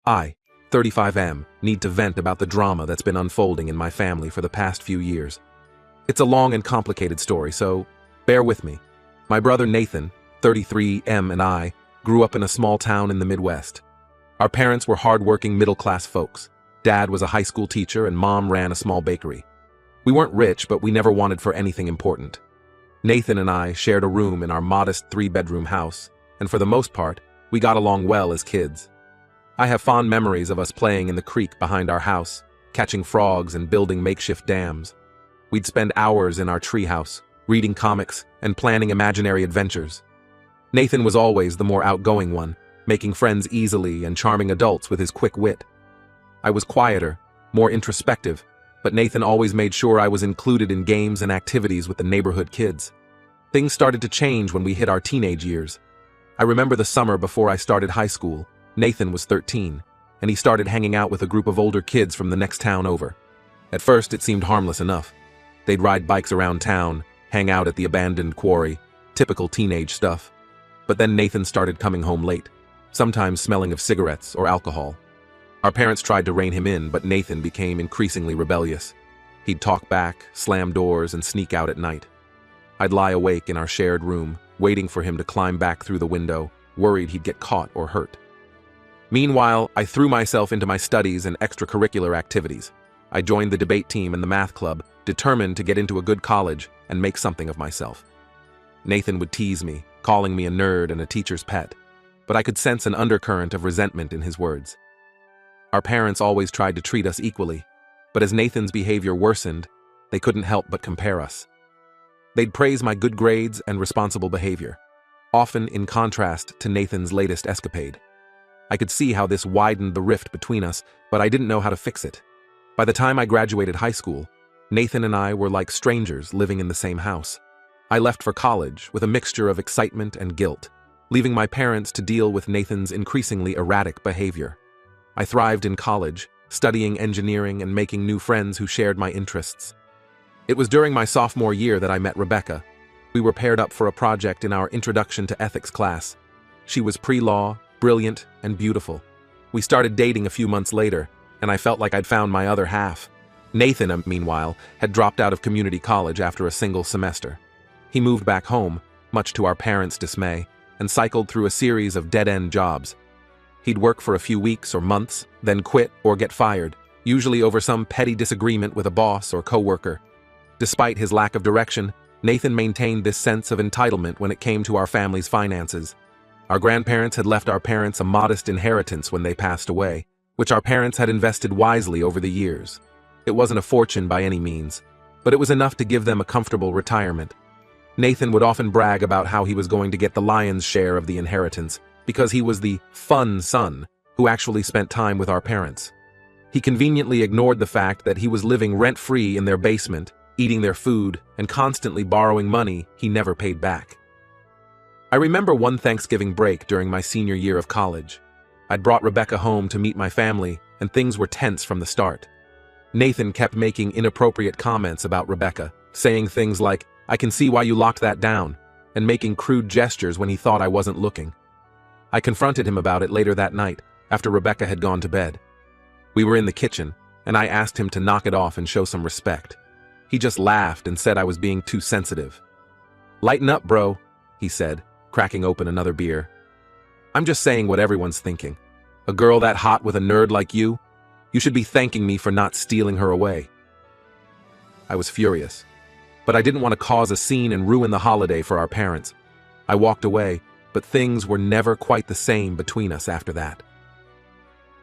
I, 35M, need to vent about the drama that's been unfolding in my family for the past few years. It's a long and complicated story, so bear with me. My brother Nathan, 33M, and I grew up in a small town in the Midwest. Our parents were hardworking middle-class folks. Dad was a high school teacher and Mom ran a small bakery. We weren't rich, but we never wanted for anything important. Nathan and I shared a room in our modest 3-bedroom house, and for the most part, we got along well as kids. I have fond memories of us playing in the creek behind our house, catching frogs and building makeshift dams. We'd spend hours in our treehouse, reading comics and planning imaginary adventures. Nathan was always the more outgoing one, making friends easily and charming adults with his quick wit. I was quieter, more introspective, but Nathan always made sure I was included in games and activities with the neighborhood kids. Things started to change when we hit our teenage years. I remember the summer before I started high school. Nathan was 13, and he started hanging out with a group of older kids from the next town over. At first, it seemed harmless enough. They'd ride bikes around town, hang out at the abandoned quarry, typical teenage stuff. But then Nathan started coming home late, sometimes smelling of cigarettes or alcohol. Our parents tried to rein him in, but Nathan became increasingly rebellious. He'd talk back, slam doors, and sneak out at night. I'd lie awake in our shared room, waiting for him to climb back through the window, worried he'd get caught or hurt. Meanwhile, I threw myself into my studies and extracurricular activities. I joined the debate team and the math club, determined to get into a good college and make something of myself. Nathan would tease me, calling me a nerd and a teacher's pet, but I could sense an undercurrent of resentment in his words. Our parents always tried to treat us equally, but as Nathan's behavior worsened, they couldn't help but compare us. They'd praise my good grades and responsible behavior, often in contrast to Nathan's latest escapade. I could see how this widened the rift between us, but I didn't know how to fix it. By the time I graduated high school, Nathan and I were like strangers living in the same house. I left for college with a mixture of excitement and guilt, leaving my parents to deal with Nathan's increasingly erratic behavior. I thrived in college, studying engineering and making new friends who shared my interests. It was during my sophomore year that I met Rebecca. We were paired up for a project in our Introduction to Ethics class. She was pre-law, brilliant, and beautiful. We started dating a few months later, and I felt like I'd found my other half. Nathan, meanwhile, had dropped out of community college after a single semester. He moved back home, much to our parents' dismay, and cycled through a series of dead-end jobs. He'd work for a few weeks or months, then quit or get fired, usually over some petty disagreement with a boss or coworker. Despite his lack of direction, Nathan maintained this sense of entitlement when it came to our family's finances. Our grandparents had left our parents a modest inheritance when they passed away, which our parents had invested wisely over the years. It wasn't a fortune by any means, but it was enough to give them a comfortable retirement. Nathan would often brag about how he was going to get the lion's share of the inheritance, because he was the fun son who actually spent time with our parents. He conveniently ignored the fact that he was living rent-free in their basement, eating their food, and constantly borrowing money he never paid back. I remember one Thanksgiving break during my senior year of college. I'd brought Rebecca home to meet my family, and things were tense from the start. Nathan kept making inappropriate comments about Rebecca, saying things like, "I can see why you locked that down," and making crude gestures when he thought I wasn't looking. I confronted him about it later that night, after Rebecca had gone to bed. We were in the kitchen, and I asked him to knock it off and show some respect. He just laughed and said I was being too sensitive. "Lighten up, bro," he said, cracking open another beer. "I'm just saying what everyone's thinking. A girl that hot with a nerd like you? You should be thanking me for not stealing her away." I was furious, but I didn't want to cause a scene and ruin the holiday for our parents. I walked away, but things were never quite the same between us after that.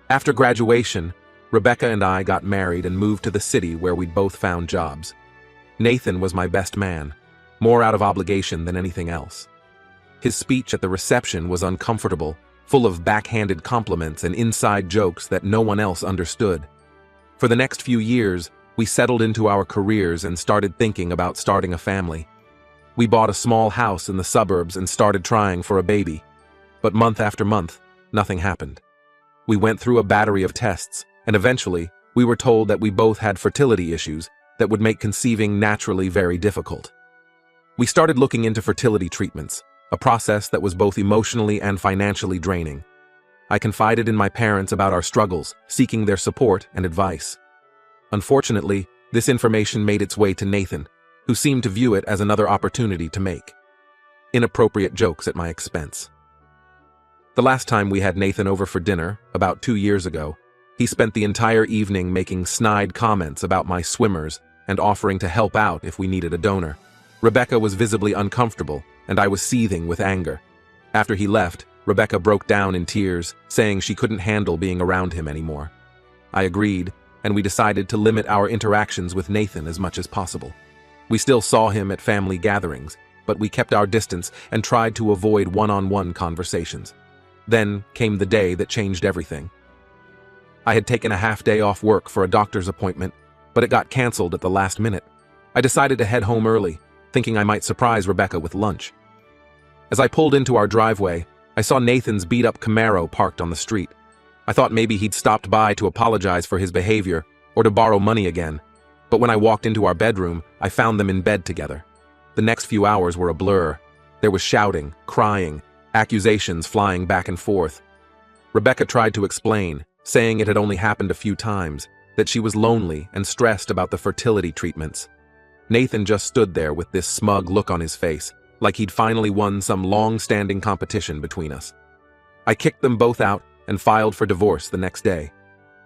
After graduation, Rebecca and I got married and moved to the city where we'd both found jobs. Nathan was my best man, more out of obligation than anything else. His speech at the reception was uncomfortable, full of backhanded compliments and inside jokes that no one else understood. For the next few years, we settled into our careers and started thinking about starting a family. We bought a small house in the suburbs and started trying for a baby. But month after month, nothing happened. We went through a battery of tests, and eventually, we were told that we both had fertility issues that would make conceiving naturally very difficult. We started looking into fertility treatments, a process that was both emotionally and financially draining. I confided in my parents about our struggles, seeking their support and advice. Unfortunately, this information made its way to Nathan, who seemed to view it as another opportunity to make inappropriate jokes at my expense. The last time we had Nathan over for dinner, about 2 years ago, he spent the entire evening making snide comments about my swimmers and offering to help out if we needed a donor. Rebecca was visibly uncomfortable, and I was seething with anger. After he left, Rebecca broke down in tears, saying she couldn't handle being around him anymore. I agreed, and we decided to limit our interactions with Nathan as much as possible. We still saw him at family gatherings, but we kept our distance and tried to avoid one-on-one conversations. Then came the day that changed everything. I had taken a half-day off work for a doctor's appointment, but it got canceled at the last minute. I decided to head home early, thinking I might surprise Rebecca with lunch. As I pulled into our driveway, I saw Nathan's beat-up Camaro parked on the street. I thought maybe he'd stopped by to apologize for his behavior or to borrow money again, but when I walked into our bedroom, I found them in bed together. The next few hours were a blur. There was shouting, crying, accusations flying back and forth. Rebecca tried to explain, saying it had only happened a few times, that she was lonely and stressed about the fertility treatments. Nathan just stood there with this smug look on his face, like he'd finally won some long-standing competition between us. I kicked them both out and filed for divorce the next day.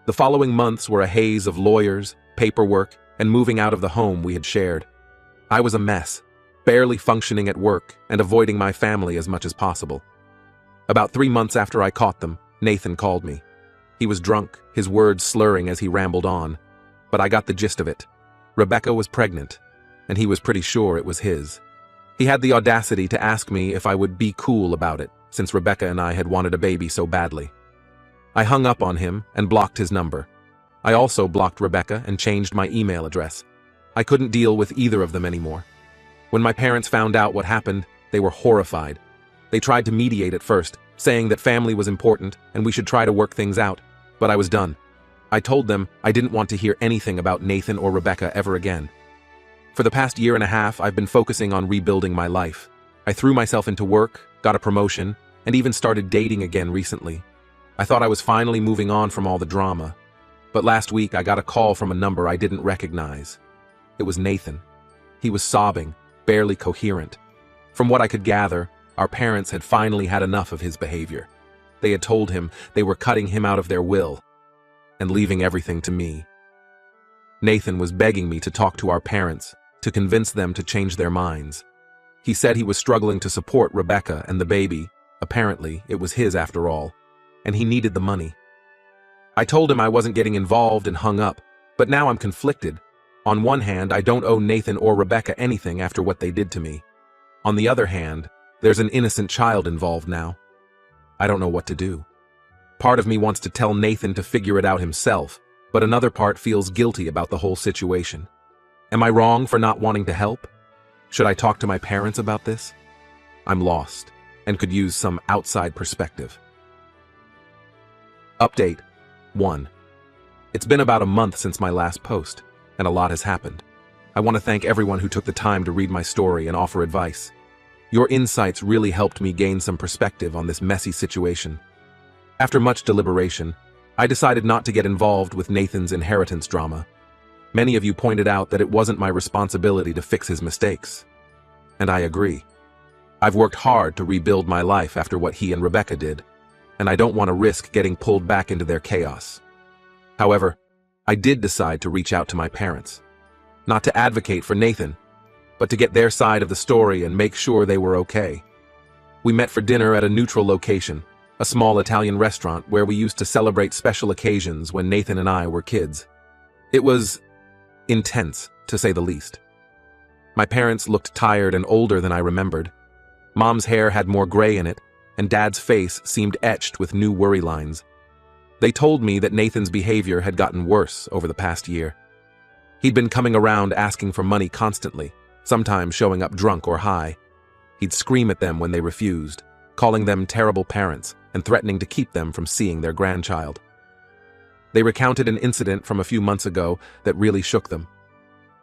The following months were a haze of lawyers, paperwork, and moving out of the home we had shared. I was a mess, barely functioning at work and avoiding my family as much as possible. About 3 months after I caught them, Nathan called me. He was drunk, his words slurring as he rambled on, but I got the gist of it. Rebecca was pregnant, and he was pretty sure it was his. He had the audacity to ask me if I would be cool about it, since Rebecca and I had wanted a baby so badly. I hung up on him and blocked his number. I also blocked Rebecca and changed my email address. I couldn't deal with either of them anymore. When my parents found out what happened, they were horrified. They tried to mediate at first, saying that family was important and we should try to work things out, but I was done. I told them I didn't want to hear anything about Nathan or Rebecca ever again. For the past 1.5 years, I've been focusing on rebuilding my life. I threw myself into work, got a promotion, and even started dating again recently. I thought I was finally moving on from all the drama, but last week I got a call from a number I didn't recognize. It was Nathan. He was sobbing, barely coherent. From what I could gather, our parents had finally had enough of his behavior. They had told him they were cutting him out of their will and leaving everything to me. Nathan was begging me to talk to our parents, to convince them to change their minds. He said he was struggling to support Rebecca and the baby. Apparently, it was his after all, and he needed the money. I told him I wasn't getting involved and hung up, but now I'm conflicted. On one hand, I don't owe Nathan or Rebecca anything after what they did to me. On the other hand, there's an innocent child involved now. I don't know what to do. Part of me wants to tell Nathan to figure it out himself, but another part feels guilty about the whole situation. Am I wrong for not wanting to help? Should I talk to my parents about this? I'm lost and could use some outside perspective. Update 1. It's been about a month since my last post, and a lot has happened. I want to thank everyone who took the time to read my story and offer advice. Your insights really helped me gain some perspective on this messy situation. After much deliberation, I decided not to get involved with Nathan's inheritance drama. Many of you pointed out that it wasn't my responsibility to fix his mistakes. And I agree. I've worked hard to rebuild my life after what he and Rebecca did, and I don't want to risk getting pulled back into their chaos. However, I did decide to reach out to my parents. Not to advocate for Nathan, but to get their side of the story and make sure they were okay. We met for dinner at a neutral location, a small Italian restaurant where we used to celebrate special occasions when Nathan and I were kids. It was intense, to say the least. My parents looked tired and older than I remembered. Mom's hair had more gray in it, and Dad's face seemed etched with new worry lines. They told me that Nathan's behavior had gotten worse over the past year. He'd been coming around asking for money constantly, sometimes showing up drunk or high. He'd scream at them when they refused, calling them terrible parents and threatening to keep them from seeing their grandchild. They recounted an incident from a few months ago that really shook them.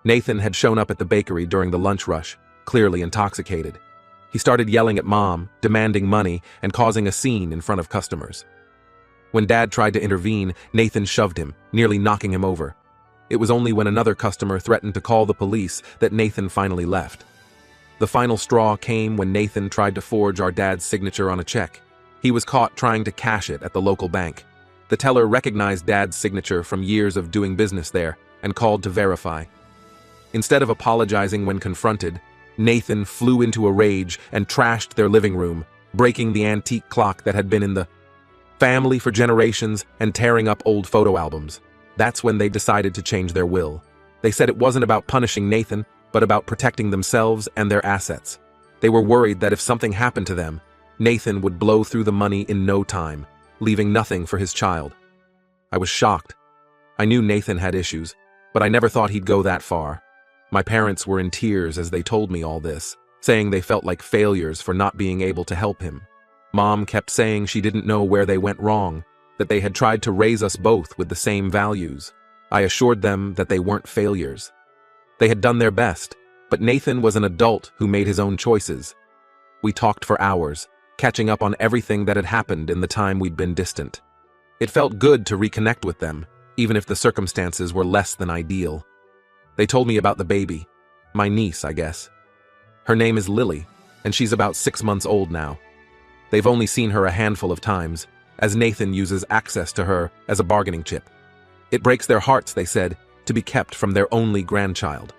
Nathan had shown up at the bakery during the lunch rush, clearly intoxicated. He started yelling at Mom, demanding money, and causing a scene in front of customers. When Dad tried to intervene, Nathan shoved him, nearly knocking him over. It was only when another customer threatened to call the police that Nathan finally left. The final straw came when Nathan tried to forge our dad's signature on a check. He was caught trying to cash it at the local bank. The teller recognized Dad's signature from years of doing business there and called to verify. Instead of apologizing when confronted, Nathan flew into a rage and trashed their living room, breaking the antique clock that had been in the family for generations and tearing up old photo albums. That's when they decided to change their will. They said it wasn't about punishing Nathan, but about protecting themselves and their assets. They were worried that if something happened to them, Nathan would blow through the money in no time, leaving nothing for his child. I was shocked. I knew Nathan had issues, but I never thought he'd go that far. My parents were in tears as they told me all this, saying they felt like failures for not being able to help him. Mom kept saying she didn't know where they went wrong, that they had tried to raise us both with the same values. I assured them that they weren't failures. They had done their best, but Nathan was an adult who made his own choices. We talked for hours, catching up on everything that had happened in the time we'd been distant. It felt good to reconnect with them, even if the circumstances were less than ideal. They told me about the baby, my niece, I guess. Her name is Lily, and she's about 6 months old now. They've only seen her a handful of times, as Nathan uses access to her as a bargaining chip. It breaks their hearts, they said, to be kept from their only grandchild.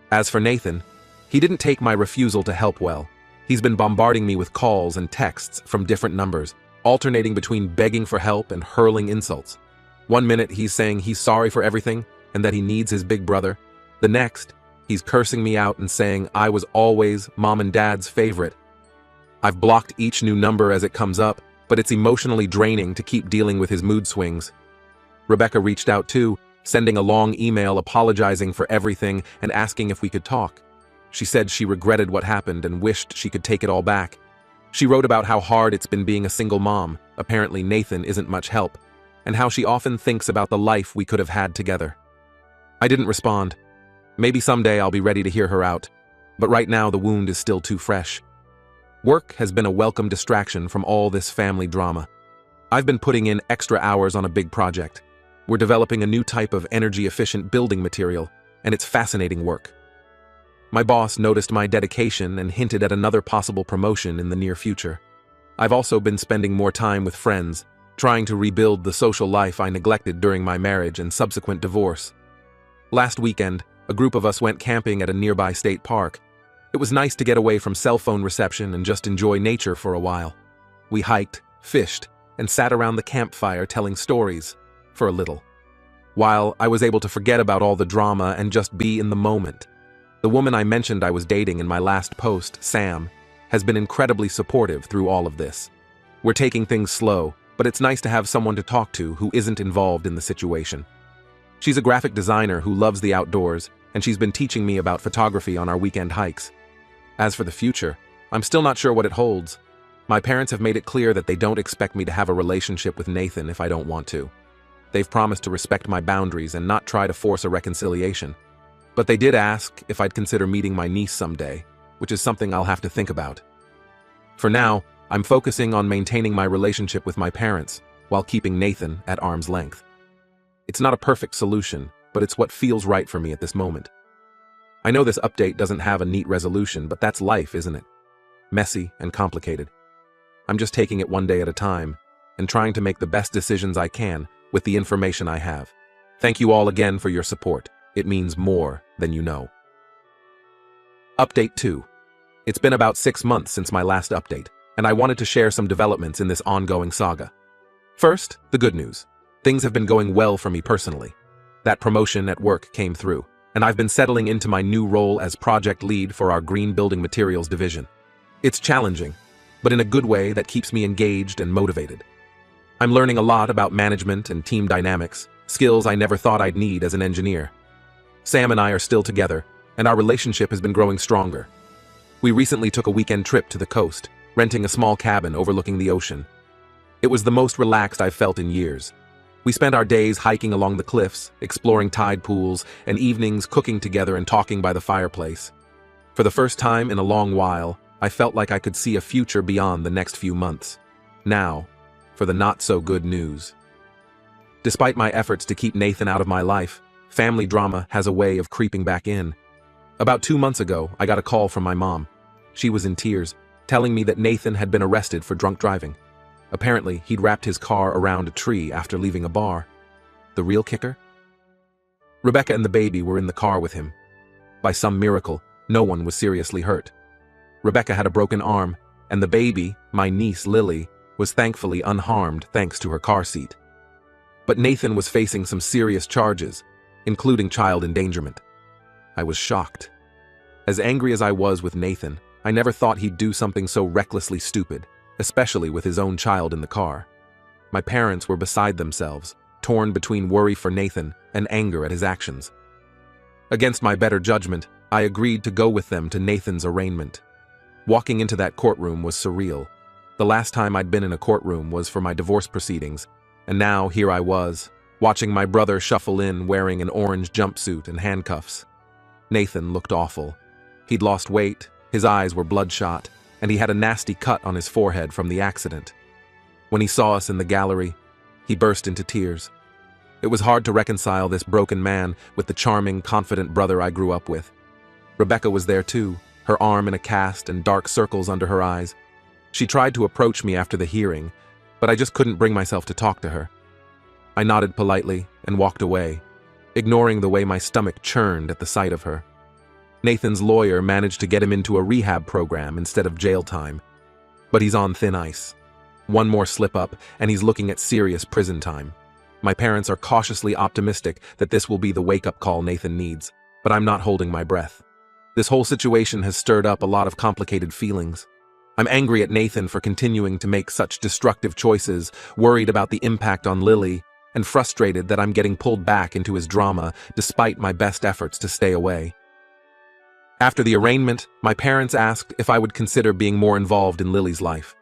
As for Nathan, he didn't take my refusal to help well. He's been bombarding me with calls and texts from different numbers, alternating between begging for help and hurling insults. One minute he's saying he's sorry for everything and that he needs his big brother. The next, he's cursing me out and saying I was always Mom and Dad's favorite. I've blocked each new number as it comes up, but it's emotionally draining to keep dealing with his mood swings. Rebecca reached out too, sending a long email apologizing for everything and asking if we could talk. She said she regretted what happened and wished she could take it all back. She wrote about how hard it's been being a single mom, apparently Nathan isn't much help, and how she often thinks about the life we could have had together. I didn't respond. Maybe someday I'll be ready to hear her out, but right now the wound is still too fresh. Work has been a welcome distraction from all this family drama. I've been putting in extra hours on a big project. We're developing a new type of energy-efficient building material, and it's fascinating work. My boss noticed my dedication and hinted at another possible promotion in the near future. I've also been spending more time with friends, trying to rebuild the social life I neglected during my marriage and subsequent divorce. Last weekend, a group of us went camping at a nearby state park. It was nice to get away from cell phone reception and just enjoy nature for a while. We hiked, fished, and sat around the campfire telling stories, for a little. While I was able to forget about all the drama and just be in the moment. The woman I mentioned I was dating in my last post, Sam, has been incredibly supportive through all of this. We're taking things slow, but it's nice to have someone to talk to who isn't involved in the situation. She's a graphic designer who loves the outdoors, and she's been teaching me about photography on our weekend hikes. As for the future, I'm still not sure what it holds. My parents have made it clear that they don't expect me to have a relationship with Nathan if I don't want to. They've promised to respect my boundaries and not try to force a reconciliation. But they did ask if I'd consider meeting my niece someday, which is something I'll have to think about. For now, I'm focusing on maintaining my relationship with my parents while keeping Nathan at arm's length. It's not a perfect solution, but it's what feels right for me at this moment. I know this update doesn't have a neat resolution, but that's life, isn't it? Messy and complicated. I'm just taking it one day at a time and trying to make the best decisions I can with the information I have. Thank you all again for your support. It means more than you know. Update 2. It's been about 6 months since my last update, and I wanted to share some developments in this ongoing saga. First, the good news. Things have been going well for me personally. That promotion at work came through, and I've been settling into my new role as project lead for our green building materials division. It's challenging, but in a good way that keeps me engaged and motivated. I'm learning a lot about management and team dynamics, skills I never thought I'd need as an engineer. Sam and I are still together, and our relationship has been growing stronger. We recently took a weekend trip to the coast, renting a small cabin overlooking the ocean. It was the most relaxed I've felt in years. We spent our days hiking along the cliffs, exploring tide pools, and evenings cooking together and talking by the fireplace. For the first time in a long while, I felt like I could see a future beyond the next few months. Now, for the not-so-good news. Despite my efforts to keep Nathan out of my life, family drama has a way of creeping back in. About 2 months ago, I got a call from my mom. She was in tears, telling me that Nathan had been arrested for drunk driving. Apparently, he'd wrapped his car around a tree after leaving a bar. The real kicker? Rebecca and the baby were in the car with him. By some miracle, no one was seriously hurt. Rebecca had a broken arm, and the baby, my niece Lily, was thankfully unharmed thanks to her car seat. But Nathan was facing some serious charges, including child endangerment. I was shocked. As angry as I was with Nathan, I never thought he'd do something so recklessly stupid, especially with his own child in the car. My parents were beside themselves, torn between worry for Nathan and anger at his actions. Against my better judgment, I agreed to go with them to Nathan's arraignment. Walking into that courtroom was surreal. The last time I'd been in a courtroom was for my divorce proceedings, and now here I was, watching my brother shuffle in wearing an orange jumpsuit and handcuffs. Nathan looked awful. He'd lost weight, his eyes were bloodshot, and he had a nasty cut on his forehead from the accident. When he saw us in the gallery, he burst into tears. It was hard to reconcile this broken man with the charming, confident brother I grew up with. Rebecca was there too, her arm in a cast and dark circles under her eyes. She tried to approach me after the hearing, but I just couldn't bring myself to talk to her. I nodded politely and walked away, ignoring the way my stomach churned at the sight of her. Nathan's lawyer managed to get him into a rehab program instead of jail time, but he's on thin ice. One more slip-up, and he's looking at serious prison time. My parents are cautiously optimistic that this will be the wake-up call Nathan needs, but I'm not holding my breath. This whole situation has stirred up a lot of complicated feelings. I'm angry at Nathan for continuing to make such destructive choices, worried about the impact on Lily, and frustrated that I'm getting pulled back into his drama despite my best efforts to stay away. After the arraignment, my parents asked if I would consider being more involved in Lily's life.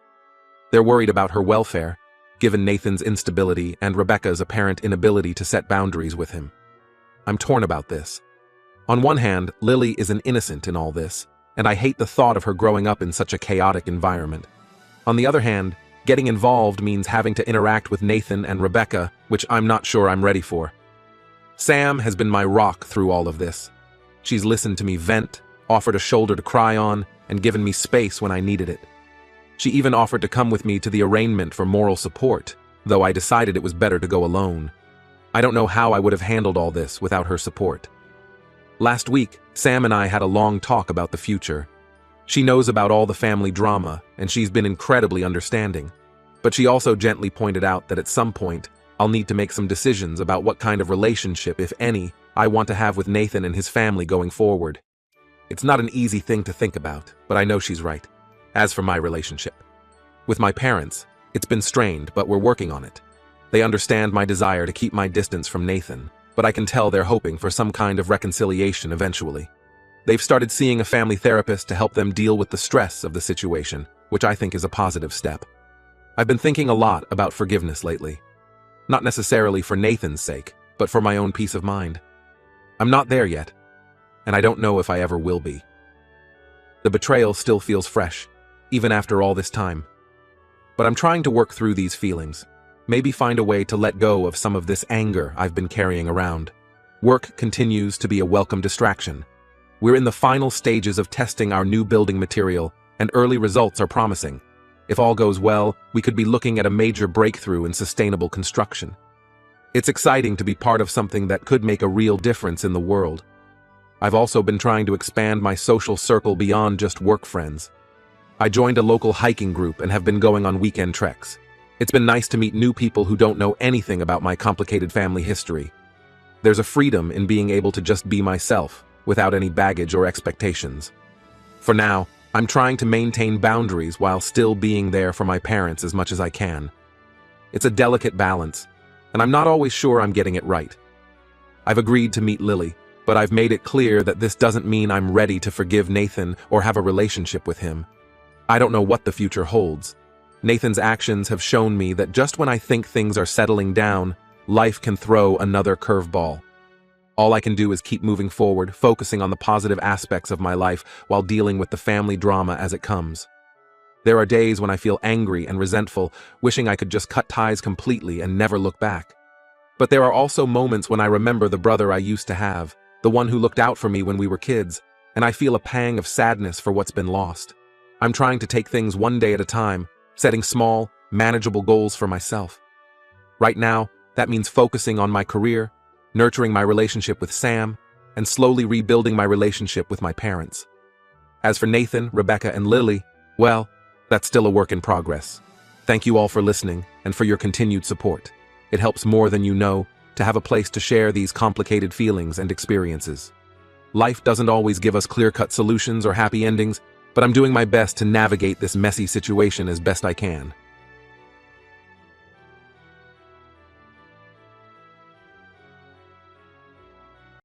They're worried about her welfare, given Nathan's instability and Rebecca's apparent inability to set boundaries with him. I'm torn about this. On one hand, Lily is an innocent in all this, and I hate the thought of her growing up in such a chaotic environment. On the other hand, getting involved means having to interact with Nathan and Rebecca, which I'm not sure I'm ready for. Sam has been my rock through all of this. She's listened to me vent, offered a shoulder to cry on, and given me space when I needed it. She even offered to come with me to the arraignment for moral support, though I decided it was better to go alone. I don't know how I would have handled all this without her support. Last week, Sam and I had a long talk about the future. She knows about all the family drama, and she's been incredibly understanding. But she also gently pointed out that at some point, I'll need to make some decisions about what kind of relationship, if any, I want to have with Nathan and his family going forward. It's not an easy thing to think about, but I know she's right. As for my relationship with my parents, it's been strained, but we're working on it. They understand my desire to keep my distance from Nathan, but I can tell they're hoping for some kind of reconciliation eventually. They've started seeing a family therapist to help them deal with the stress of the situation, which I think is a positive step. I've been thinking a lot about forgiveness lately. Not necessarily for Nathan's sake, but for my own peace of mind. I'm not there yet, and I don't know if I ever will be. The betrayal still feels fresh, even after all this time. But I'm trying to work through these feelings, maybe find a way to let go of some of this anger I've been carrying around. Work continues to be a welcome distraction. We're in the final stages of testing our new building material, and early results are promising. If all goes well, we could be looking at a major breakthrough in sustainable construction. It's exciting to be part of something that could make a real difference in the world. I've also been trying to expand my social circle beyond just work friends. I joined a local hiking group and have been going on weekend treks. It's been nice to meet new people who don't know anything about my complicated family history. There's a freedom in being able to just be myself, without any baggage or expectations. For now, I'm trying to maintain boundaries while still being there for my parents as much as I can. It's a delicate balance, and I'm not always sure I'm getting it right. I've agreed to meet Lily, but I've made it clear that this doesn't mean I'm ready to forgive Nathan or have a relationship with him. I don't know what the future holds. Nathan's actions have shown me that just when I think things are settling down, life can throw another curveball. All I can do is keep moving forward, focusing on the positive aspects of my life while dealing with the family drama as it comes. There are days when I feel angry and resentful, wishing I could just cut ties completely and never look back. But there are also moments when I remember the brother I used to have, the one who looked out for me when we were kids, and I feel a pang of sadness for what's been lost. I'm trying to take things one day at a time, setting small, manageable goals for myself. Right now, that means focusing on my career, nurturing my relationship with Sam, and slowly rebuilding my relationship with my parents. As for Nathan, Rebecca, and Lily, well, that's still a work in progress. Thank you all for listening and for your continued support. It helps more than you know to have a place to share these complicated feelings and experiences. Life doesn't always give us clear-cut solutions or happy endings, but I'm doing my best to navigate this messy situation as best I can.